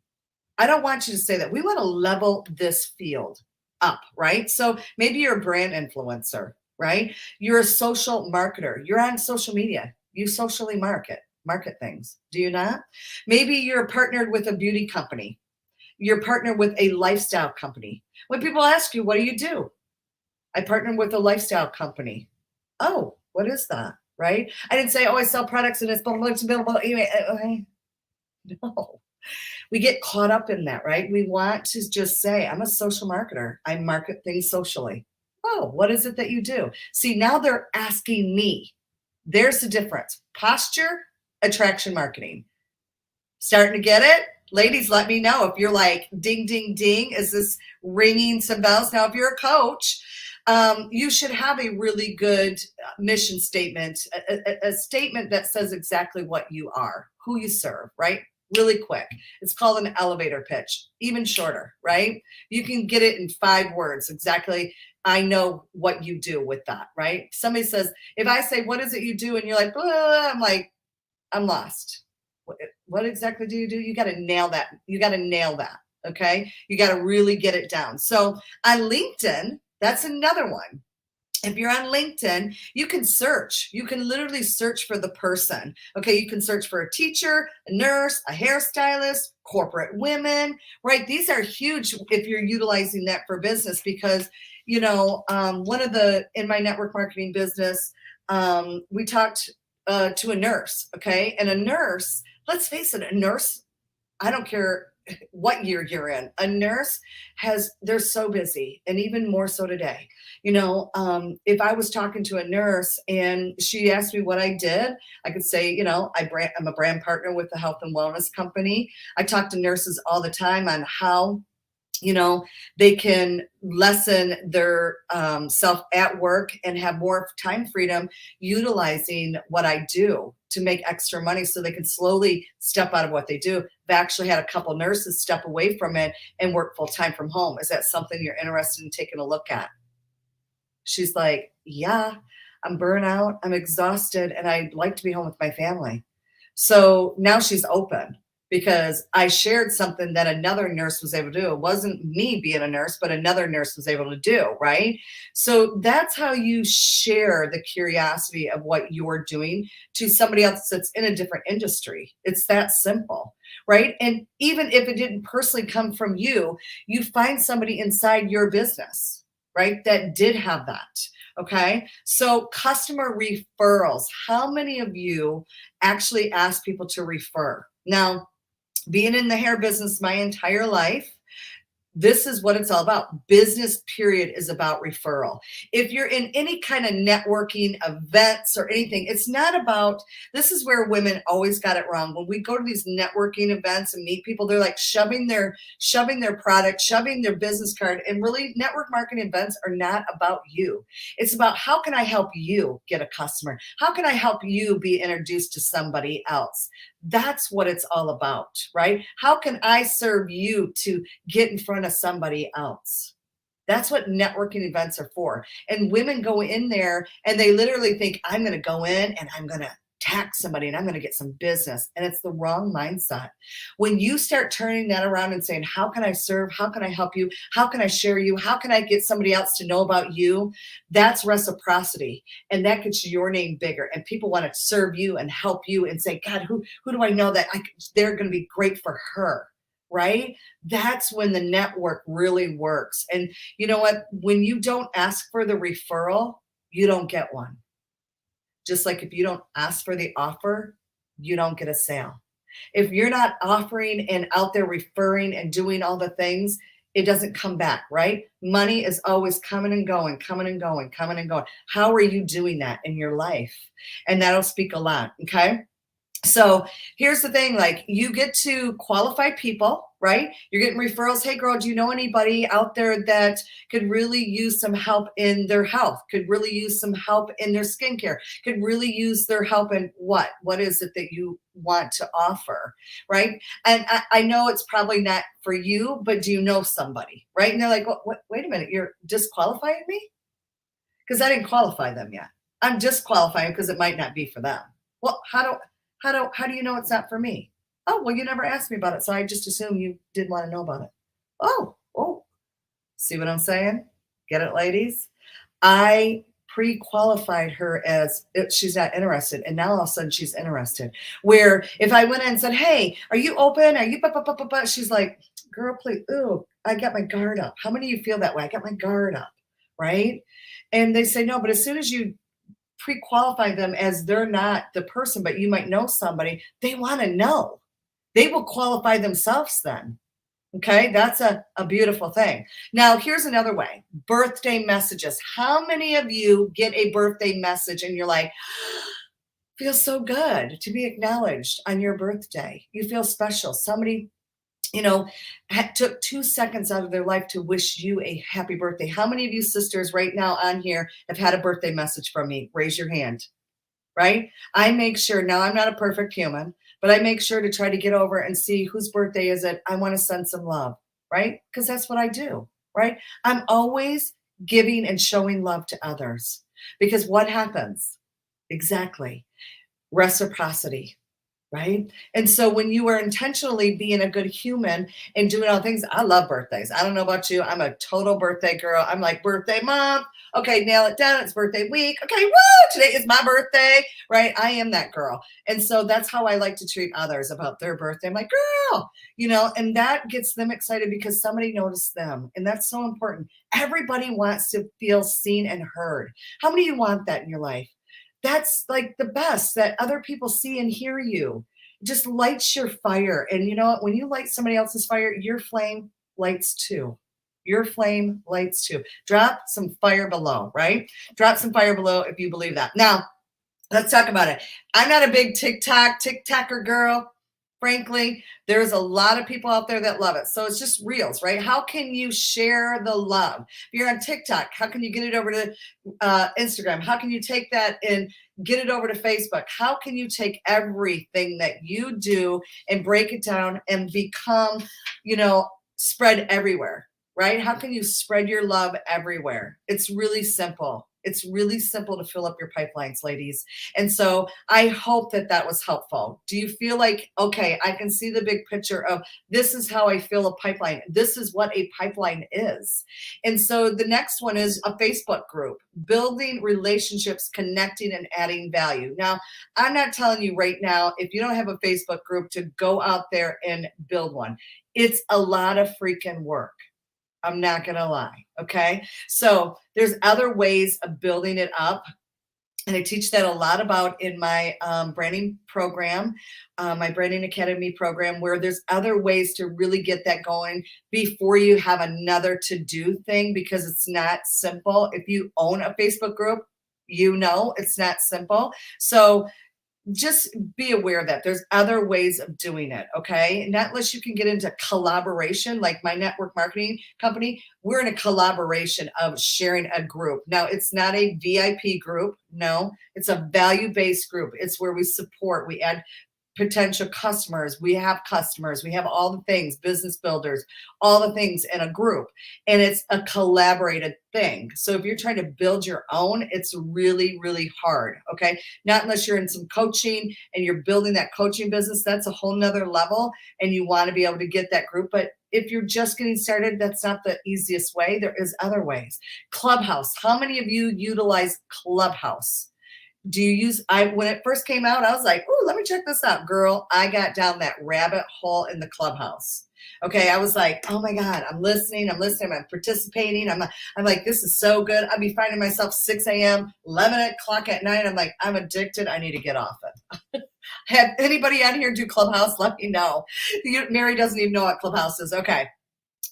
I don't want you to say that. We want to level this field up, right? So maybe you're a brand influencer, right? You're a social marketer. You're on social media. You socially market things. Do you not? Maybe you're partnered with a beauty company. You're partnered with a lifestyle company. When people ask you, what do you do? I partnered with a lifestyle company. Oh, what is that? Right? I didn't say, I sell products and it's blah, blah, blah, blah. Anyway, no. We get caught up in that, right? We want to just say, I'm a social marketer. I market things socially. Oh, what is it that you do? See, now they're asking me. There's the difference. Posture, attraction marketing. Starting to get it? Ladies, let me know if you're like, ding, ding, ding. Is this ringing some bells? Now, if you're a coach, you should have a really good mission statement, a statement that says exactly what you are, who you serve, right? Really quick. It's called an elevator pitch, even shorter, right? You can get it in 5 words. Exactly. I know what you do with that, right? Somebody says, if I say, what is it you do? And you're like, blah, I'm like, I'm lost. What exactly do you do? You got to nail that. You got to nail that. Okay. You got to really get it down. So on LinkedIn, that's another one. If you're on LinkedIn, you can search. You can literally search for the person. Okay, you can search for a teacher, a nurse, a hairstylist, corporate women, right? These are huge if you're utilizing that for business because, one of in my network marketing business, we talked to a nurse, okay? And a nurse, let's face it, a nurse, I don't care what year you're in. A nurse they're so busy, and even more so today. If I was talking to a nurse and she asked me what I did, I could say, I'm a brand partner with the health and wellness company. I talk to nurses all the time on how they can lessen their self at work and have more time freedom utilizing what I do to make extra money so they can slowly step out of what they do. I've actually had a couple nurses step away from it and work full time from home. Is that something you're interested in taking a look at? She's like, yeah, I'm burnout, I'm exhausted, and I'd like to be home with my family. So now she's open because I shared something that another nurse was able to do. It wasn't me being a nurse, but another nurse was able to do, right? So that's how you share the curiosity of what you're doing to somebody else that's in a different industry. It's that simple, right? And even if it didn't personally come from you, you find somebody inside your business, right, that did have that. Okay. So customer referrals. How many of you actually ask people to refer? Now, being in the hair business my entire life, this is what it's all about. Business, period, is about referral. If you're in any kind of networking events or anything, it's not about, this is where women always got it wrong. When we go to these networking events and meet people, they're like shoving their product, shoving their business card. And really, network marketing events are not about you. It's about how can I help you get a customer? How can I help you be introduced to somebody else? That's what it's all about, right? How can I serve you to get in front of somebody else? That's what networking events are for. And women go in there and they literally think, I'm going to go in and I'm going to tax somebody and I'm going to get some business. And it's the wrong mindset. When you start turning that around and saying, how can I serve? How can I help you? How can I share you? How can I get somebody else to know about you? That's reciprocity. And that gets your name bigger. And people want to serve you and help you and say, God, who do I know that they're going to be great for her? Right? That's when the network really works. And you know what? When you don't ask for the referral, you don't get one. Just like if you don't ask for the offer, you don't get a sale. If you're not offering and out there referring and doing all the things, it doesn't come back, right? Money is always coming and going, coming and going, coming and going. How are you doing that in your life? And that'll speak a lot, okay? So here's the thing, like you get to qualify people, right? You're getting referrals. Hey girl, do you know anybody out there that could really use some help in their health, could really use some help in their skincare, could really use their help in what? What is it that you want to offer, right? And I know it's probably not for you, but do you know somebody, right? And they're like, what, wait a minute, you're disqualifying me? Because I didn't qualify them yet. I'm disqualifying because it might not be for them. Well, how do you know it's not for me? Oh, well, you never asked me about it, so I just assume you did want to know about it. Oh, see what I'm saying? Get it, ladies? I pre-qualified her as she's not interested, and now all of a sudden she's interested. Where if I went in and said, "Hey, are you open? Are you?" She's like, "Girl, please." Ooh, I got my guard up. How many of you feel that way? I got my guard up, right? And they say no, but as soon as you pre-qualify them as they're not the person, but you might know somebody, they want to know. They will qualify themselves then. Okay, that's a beautiful thing. Now, here's another way. Birthday messages. How many of you get a birthday message and you're like, feels so good to be acknowledged on your birthday? You feel special. Somebody took 2 seconds out of their life to wish you a happy birthday. How many of you sisters right now on here have had a birthday message from me? Raise your hand, right? I make sure, now I'm not a perfect human, but I make sure to try to get over and see whose birthday is it. I want to send some love, right? Because that's what I do, right? I'm always giving and showing love to others because what happens? Exactly. Reciprocity. right? And so when you are intentionally being a good human and doing all things, I love birthdays. I don't know about you. I'm a total birthday girl. I'm like, birthday month. Okay, nail it down. It's birthday week. Okay, woo, today is my birthday, right? I am that girl. And so that's how I like to treat others about their birthday. I'm like, girl, and that gets them excited because somebody noticed them. And that's so important. Everybody wants to feel seen and heard. How many of you want that in your life? That's like the best, that other people see and hear you. It just lights your fire. And you know what? When you light somebody else's fire, your flame lights too. Your flame lights too. Drop some fire below, right? Drop some fire below if you believe that. Now, let's talk about it. I'm not a big TikToker girl. Frankly, there's a lot of people out there that love it. So it's just reels, right? How can you share the love? If you're on TikTok, how can you get it over to Instagram? How can you take that and get it over to Facebook? How can you take everything that you do and break it down and become, spread everywhere, right? How can you spread your love everywhere? It's really simple. It's really simple to fill up your pipelines, ladies. And so I hope that that was helpful. Do you feel like, okay, I can see the big picture of this is how I fill a pipeline. This is what a pipeline is. And so the next one is a Facebook group, building relationships, connecting and adding value. Now, I'm not telling you right now, if you don't have a Facebook group, to go out there and build one. It's a lot of freaking work. I'm not going to lie. Okay. So there's other ways of building it up. And I teach that a lot about in my branding program, my branding academy program, where there's other ways to really get that going before you have another to-do thing, because it's not simple. If you own a Facebook group, it's not simple. So just be aware that there's other ways of doing it, okay? Not unless you can get into collaboration, like my network marketing company, we're in a collaboration of sharing a group. Now, it's not a VIP group. No, it's a value-based group. It's where we support, we add potential customers, we have all the things, business builders, all the things in a group, and it's a collaborated thing. So if you're trying to build your own, it's really, really hard. Okay, not unless you're in some coaching and you're building that coaching business. That's a whole nother level, and you want to be able to get that group. But if you're just getting started, that's not the easiest way. There is other ways. Clubhouse, how many of you utilize Clubhouse? Do you use, when it first came out, I was like, oh, let me check this out. Girl, I got down that rabbit hole in the Clubhouse. Okay, I was like, oh my God, I'm listening, I'm participating. I'm like, this is so good. I'd be finding myself 6 a.m., 11 o'clock at night. I'm like, I'm addicted. I need to get off it. Have anybody on here do Clubhouse? Let me know. Mary doesn't even know what Clubhouse is. Okay.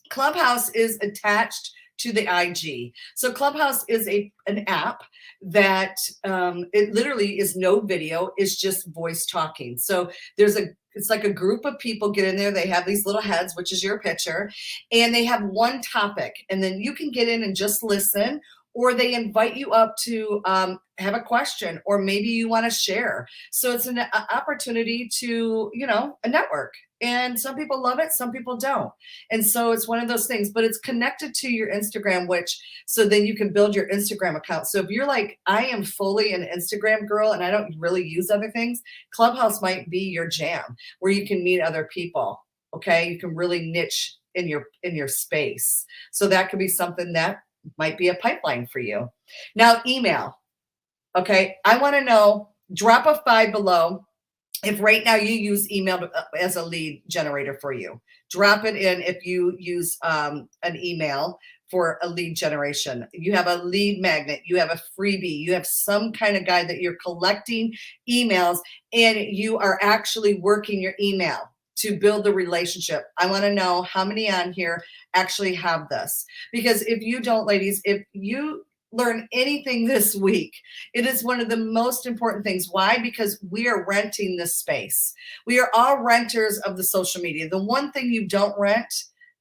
Clubhouse is attached to the IG. So Clubhouse is an app that it literally is no video, it's just voice talking. So it's like a group of people get in there, they have these little heads, which is your picture, and they have one topic, and then you can get in and just listen, or they invite you up to have a question, or maybe you want to share. So it's an opportunity to, a network. And some people love it, some people don't. And so it's one of those things, but it's connected to your Instagram, so then you can build your Instagram account. So if you're like, I am fully an Instagram girl and I don't really use other things, Clubhouse might be your jam, where you can meet other people. Okay. You can really niche in your space. So that could be something that might be a pipeline for you. Now, email. Okay. I want to know, drop a 5 below if right now you use email as a lead generator for you. Drop it in if you use an email for a lead generation. You have a lead magnet, you have a freebie, you have some kind of guide that you're collecting emails, and you are actually working your email to build the relationship. I want to know how many on here actually have this. Because if you don't, ladies, if you learn anything this week, it is one of the most important things. Why? Because we are renting this space. We are all renters of the social media. The one thing you don't rent,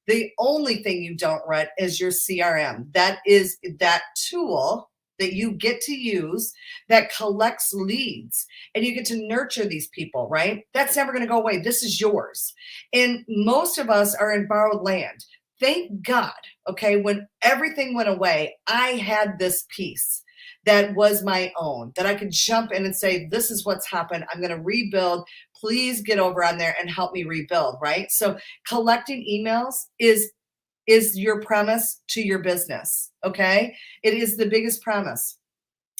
the only thing you don't rent is your CRM. That is that tool that you get to use that collects leads, and you get to nurture these people, right? That's never going to go away. This is yours. And most of us are in borrowed land. Thank God, okay, when everything went away, I had this piece. that was my own, that I could jump in and say, this is what's happened. I'm going to rebuild. Please get over on there and help me rebuild, right? So collecting emails is your premise to your business, okay? It is the biggest premise.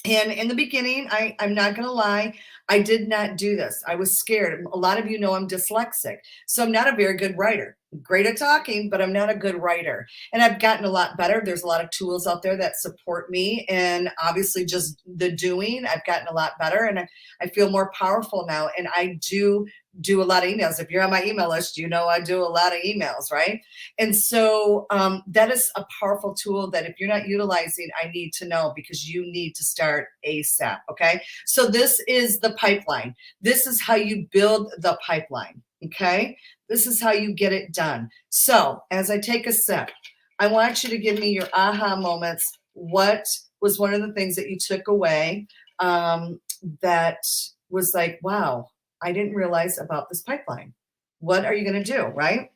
And in the beginning, I'm not going to lie, I did not do this. I was scared. A lot of you know I'm dyslexic, so I'm not a very good writer. Great at talking, but I'm not a good writer. And I've gotten a lot better. There's a lot of tools out there that support me. And obviously just the doing, I've gotten a lot better and I feel more powerful now. And I do a lot of emails. If you're on my email list, you know I do a lot of emails, right? And so that is a powerful tool that if you're not utilizing, I need to know, because you need to start ASAP, okay? So this is the pipeline. This is how you build the pipeline, okay? This is how you get it done. So as I take a sip, I want you to give me your aha moments. What was one of the things that you took away that was like, wow, I didn't realize about this pipeline? What are you going to do, right?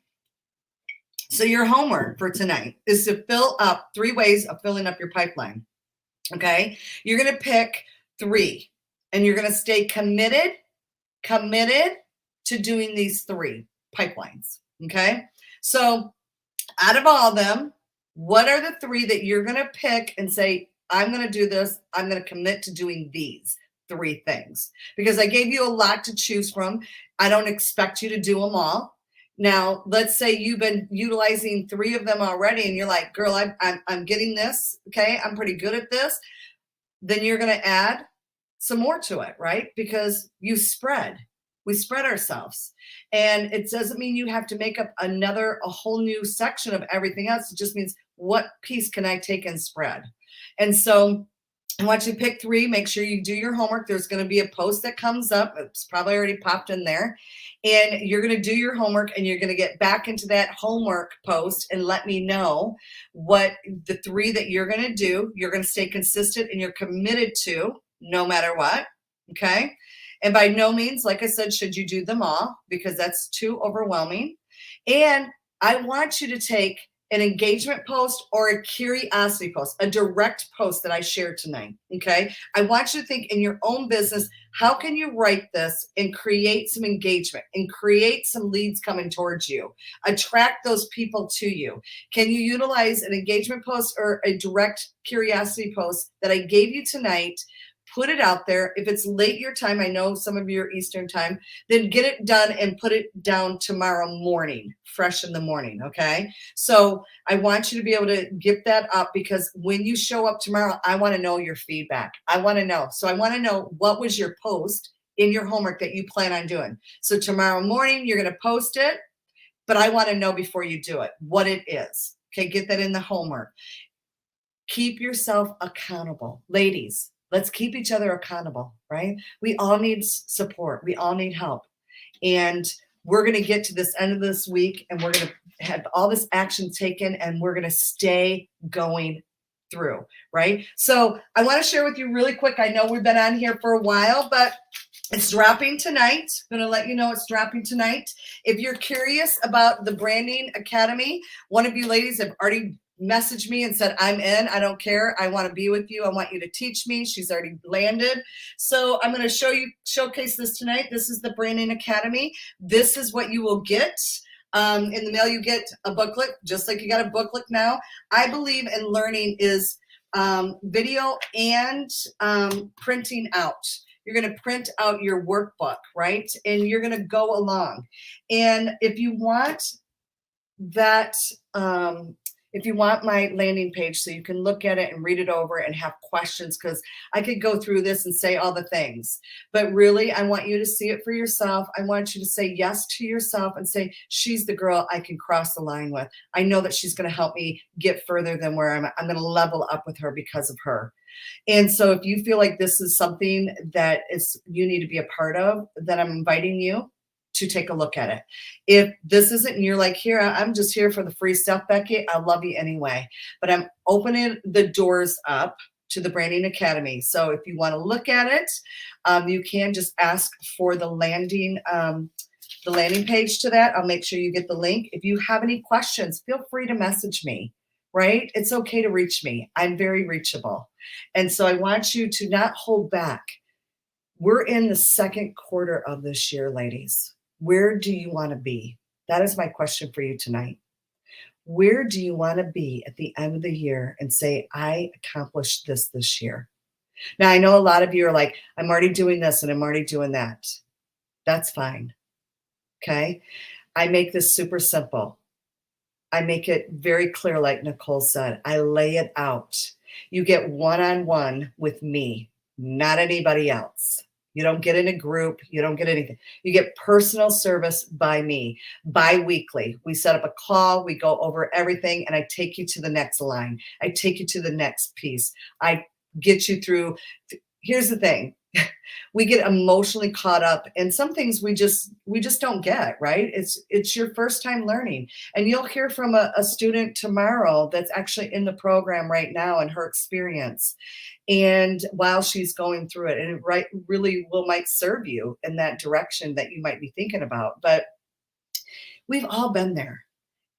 So your homework for tonight is to fill up 3 ways of filling up your pipeline, okay? You're going to pick 3, and you're going to stay committed to doing these 3 pipelines, okay? So out of all of them, what are the 3 that you're going to pick and say, I'm going to do this, I'm going to commit to doing these 3 things? Because I gave you a lot to choose from. I don't expect you to do them all. Now, let's say you've been utilizing 3 of them already and you're like, girl, I'm getting this, okay? I'm pretty good at this. Then you're going to add some more to it, right? Because we spread ourselves. And it doesn't mean you have to make up a whole new section of everything else. It just means, what piece can I take and spread? And so I want you to pick 3. Make sure you do your homework. There's going to be a post that comes up. It's probably already popped in there. And you're going to do your homework, and you're going to get back into that homework post and let me know what the 3 that you're going to do. You're going to stay consistent and you're committed to, no matter what. Okay. And by no means, like I said, should you do them all, because that's too overwhelming. And I want you to take an engagement post or a curiosity post, a direct post that I shared tonight, okay? I want you to think in your own business, how can you write this and create some engagement and create some leads coming towards you? Attract those people to you. Can you utilize an engagement post or a direct curiosity post that I gave you tonight? Put it out there. If it's late your time, I know some of you are Eastern time, then get it done and put it down tomorrow morning, fresh in the morning, okay? So I want you to be able to get that up, because when you show up tomorrow, I want to know your feedback. I want to know. So I want to know, what was your post in your homework that you plan on doing? So tomorrow morning, you're going to post it, but I want to know before you do it what it is. Okay, get that in the homework. Keep yourself accountable. Ladies, let's keep each other accountable, right? We all need support. We all need help. And we're going to get to this end of this week, and we're going to have all this action taken, and we're going to stay going through, right? So I want to share with you really quick. I know we've been on here for a while, but it's dropping tonight. I'm going to let you know it's dropping tonight. If you're curious about the Branding Academy, one of you ladies have already messaged me and said, I'm in, I don't care. I want to be with you. I want you to teach me. She's already landed. So I'm going to showcase this tonight. This is the Branding Academy. This is what you will get. In the mail, you get a booklet, just like you got a booklet now. I believe in learning is video and printing out. You're going to print out your workbook, right? And you're going to go along. And if you want that, if you want my landing page so you can look at it and read it over and have questions, because I could go through this and say all the things, but really I want you to see it for yourself. I want you to say yes to yourself and say, she's the girl I can cross the line with. I know that she's going to help me get further than where I'm at. I'm going to level up with her because of her. And so if you feel like this is something that you need to be a part of, then I'm inviting you to take a look at it. If this isn't, and you're like, here, I'm just here for the free stuff, Becky, I love you anyway. But I'm opening the doors up to the Branding Academy. So if you want to look at it, you can just ask for the landing page to that. I'll make sure you get the link. If you have any questions, feel free to message me. right? It's okay to reach me. I'm very reachable. And so I want you to not hold back. We're in the second quarter of this year, ladies. Where do you want to be? That is my question for you tonight. Where do you want to be at the end of the year and say, I accomplished this year? Now, I know a lot of you are like, I'm already doing this and I'm already doing that. That's fine. Okay. I make this super simple. I make it very clear, like Nicole said. I lay it out. You get one-on-one with me, not anybody else. You don't get in a group. You don't get anything. You get personal service by me, bi-weekly. We set up a call. We go over everything, and I take you to the next line. I take you to the next piece. I get you through. Here's the thing. We get emotionally caught up in some things we just don't get, right? It's your first time learning. And you'll hear from a student tomorrow that's actually in the program right now and her experience. And while she's going through it, and it really might serve you in that direction that you might be thinking about. But we've all been there.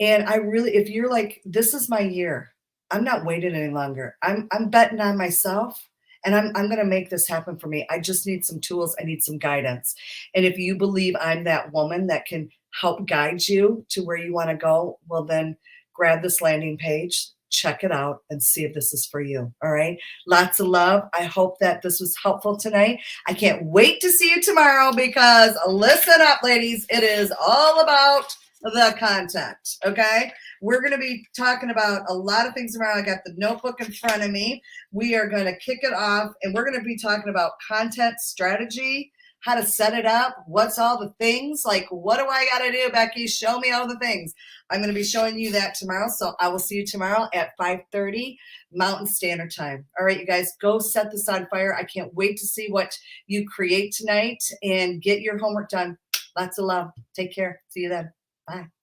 And I really, if you're like, this is my year, I'm not waiting any longer. I'm betting on myself, and I'm going to make this happen for me. I just need some tools. I need some guidance. And if you believe I'm that woman that can help guide you to where you want to go, well, then grab this landing page, check it out, and see if this is for you. All right. Lots of love. I hope that this was helpful tonight. I can't wait to see you tomorrow, because listen up, ladies. It is all about the content. Okay. We're going to be talking about a lot of things tomorrow. I got the notebook in front of me. We are going to kick it off, and we're going to be talking about content strategy, how to set it up, what's all the things, like, what do I got to do, Becky? Show me all the things. I'm going to be showing you that tomorrow. So I will see you tomorrow at 5:30 Mountain Standard Time. All right, you guys, go set this on fire. I can't wait to see what you create tonight, and get your homework done. Lots of love. Take care. See you then. Bye.